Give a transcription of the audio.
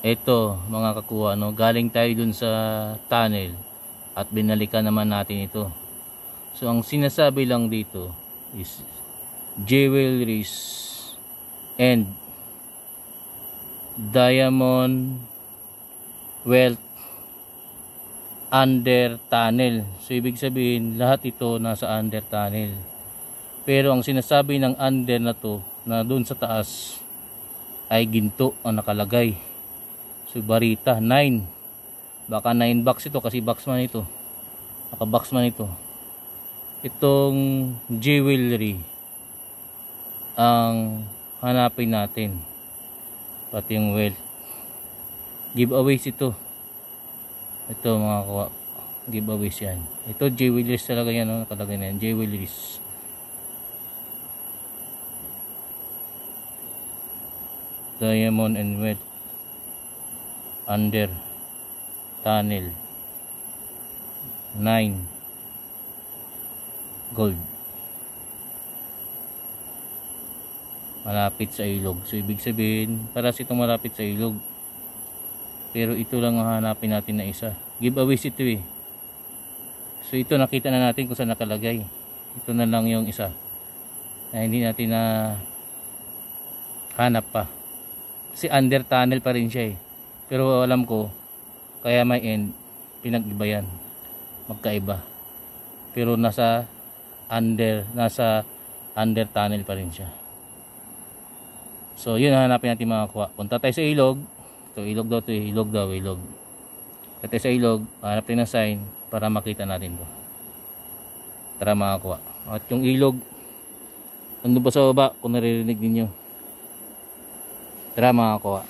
Ito mga kakuha, no, galing tayo dun sa tunnel at binalikan naman natin ito. So ang sinasabi lang dito is jewelries and diamond wealth under tunnel. So ibig sabihin lahat ito nasa under tunnel. Pero ang sinasabi ng under na to, na dun sa taas ay ginto ang nakalagay. So barita 9. Baka 9 box ito kasi box man ito. Naka box man ito. Itong jewelry ang hanapin natin. Pati yung wealth. Giveaways ito. Ito mga kuha. Giveaways yan. Ito jewelries talaga yan. No? Nakalagay na yan. Jewelries. Diamond and wealth under tunnel 9 gold. Malapit sa ilog. So ibig sabihin paras itong malapit sa ilog, pero ito lang ang hanapin natin na isa. Giveaways ito eh. So ito nakita na natin kung saan nakalagay. Ito na lang yung isa na hindi natin na hanap pa kasi under tunnel pa rin siya eh. Pero alam ko kaya may end, pinag-iba yan, magkaiba, pero nasa under tunnel pa rin siya. So yun ang hanapin natin mga kuha. Punta tayo sa ilog. Ito ilog daw to eh. Ilog daw, ilog. Punta tayo sa ilog, hanap tayo ng sign para makita natin to. Tara mga kuha. At yung ilog nandun pa sa baba kung naririnig ninyo. Tara mga kuha.